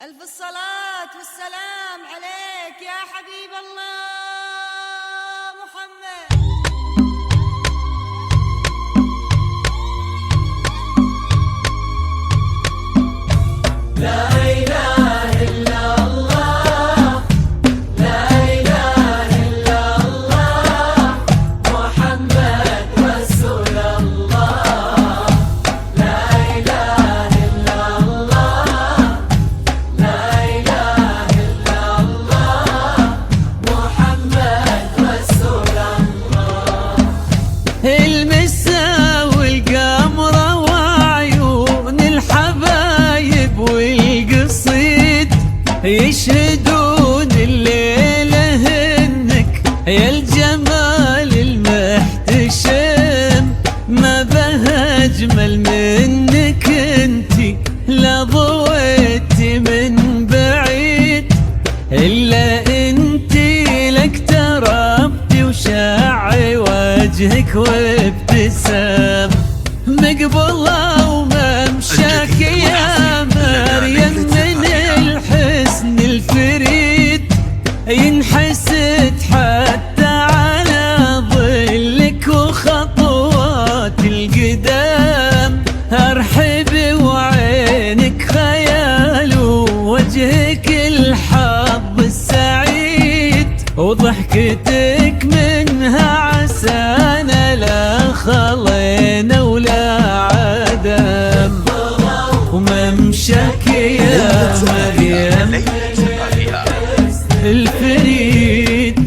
ألف الصلاة والسلام عليك يا حبيب الله محمد. لا إله إلا الله، لا إله إلا الله، محمد رسول الله. لا إله إلا الله، لا إله إلا الله، محمد رسول الله. المسا والقمرة وعيون الحبايب والقصيد يشهدون الليلة انك يا الجمال المحتشم، ما بها اجمل منك انتي لا ضويتي من بعيد، الا انتي لك تربتي وشاعي وجهك وابتسام، مقبلة وممشاك يا مريم من الحسن الفريد، ينحسد حتى على ظلك وخطوات القدام، ارحبي وعينك خيال ووجهك الحظ السعيد، وضحكتك منها عسانا لا خلينا ولا عدم، وممشاك يا مريم الفريد،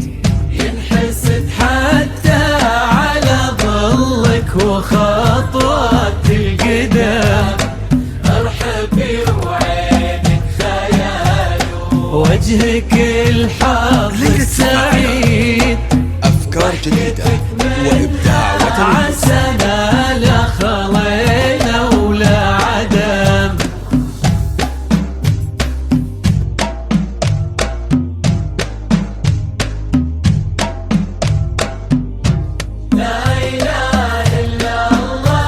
ينحسد حتى على ظلك وخطوات القدام، ارحبي وعينك خيال وجهك الحظ السعيد، أفكار جديدة وإبداع وتنوير. عسانا لا خلينا ولا عدم. لا إله إلا الله،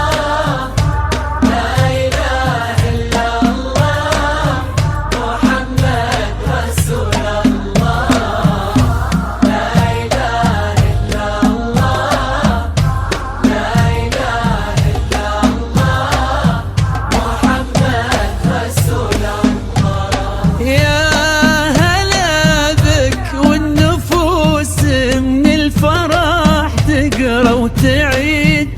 لا إله إلا الله، محمد رسول الله. لا إله إلا الله، لا إله إلا الله، محمد رسول الله. يا هلا بك والنفوس من الفرح تقرا وتعيد،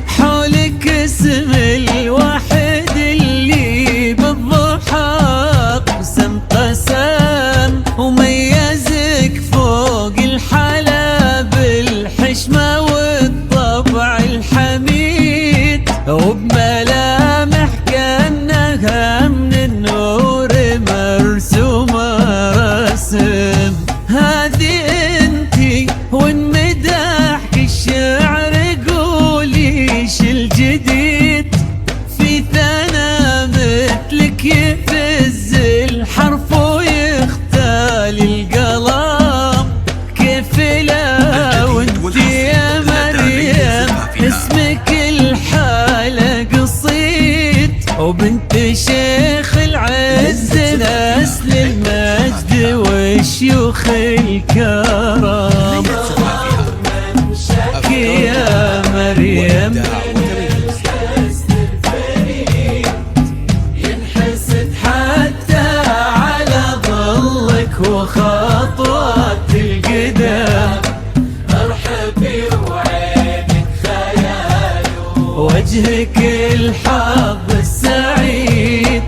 حولك اسم الواحد اللي بالضحى قسم قسم، وميزك فوق الحلا بالحشمة والطبع الحميد، وبملامح كأنها من النور مرسومة رسم، هذه انتي وانمدحك الشعر قوليش الجديد، في ثنا مثلك يفز الحرف ويختال القلم، كيف لا وانتي يا مريم اسمك الحالة قصيد، وبنت شيخ العز نسل المجد وشيوخ الكرم، يا مريم ينحسد حتى على ظلك وخطوات القدام، ارحبي وعينك خيال وجهك الحظ السعيد،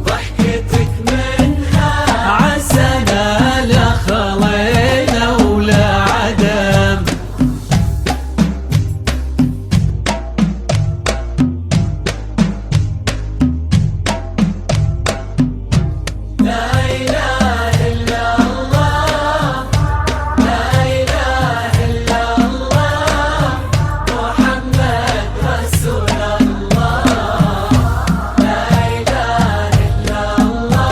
ضحكتك منها عسانا لا خلينا ولا عدم. لا إله إلا الله، لا إله إلا الله، محمد رسول الله. لا إله إلا الله،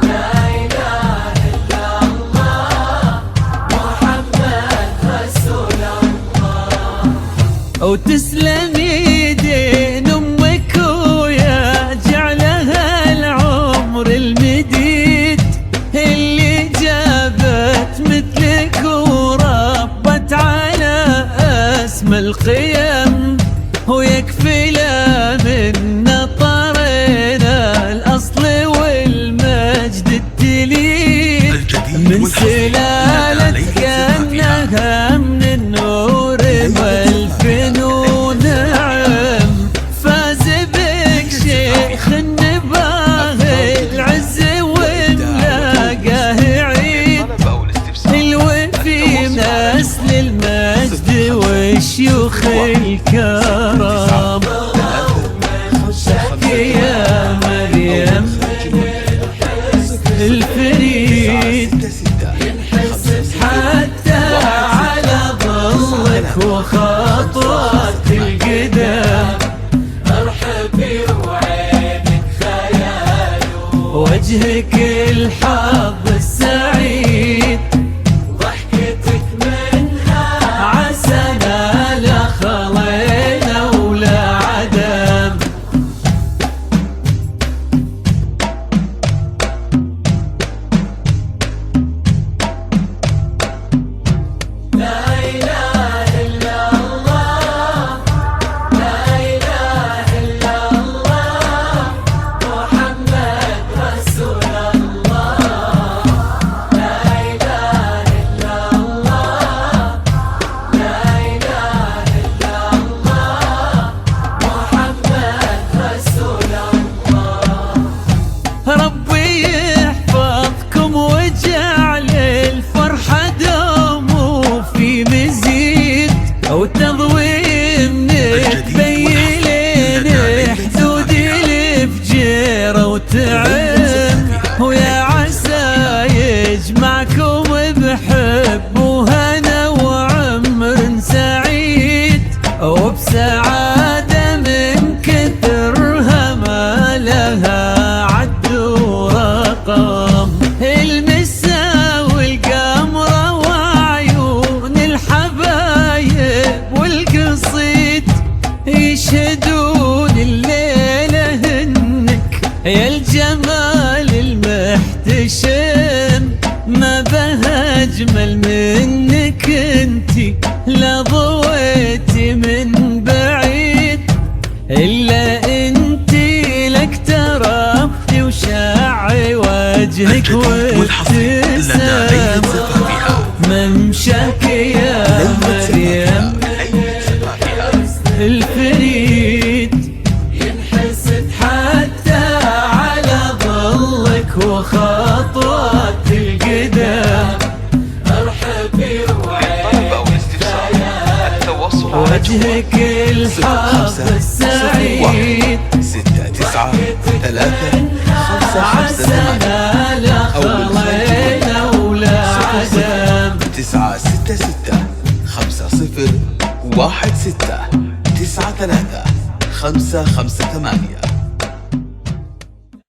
لا إله إلا الله، محمد رسول الله. وتسلم يدين أمك ويا جعلها العمر القيم ويكفي لا من طرينا الأصل والمجد التليد من سلالة كأنها من النور والفنون نعم فاز بك شيخ النباغي العز وملاقاه عيد الوفي نسل المجد والشيوخ الكرام يا مريم الفريد حتى على ظلك وخطوات القدام ارحبي وعينك خيال وجهك الحظ السعيد ضحكتك منها عسنا لا خلينا ولا عدم لا إله إلا الله لا إله إلا الله محمد رسول الله لا إله إلا الله لا إله إلا الله محمد رسول الله ربي يحفظكم وجعل الفرحة في مزيد وتضويمك بين حدود الفجير وتعم ويا عسى يجمعكم بحب وهنا وعمر سعيد وبسعادة من كثرها ما لها عد ورقم المسا والقمرة والقصيد يشهدون الليلة هنك يا الجمال المحتشم ما بها أجمل منك انتي لا ضويتي من بعيد إلا انتي لك تربتي وشاعي وجهك وابتسام ممشاك يا مريم الفريد ينحسد حتى على ظلك وخطوات القدام ارحبي وعينك وجهك الحظ السعيد 6 9 3 5 عسنا لا خلينا ولا عدم 9 6 6 5 0 1 6 9 3 5 5 8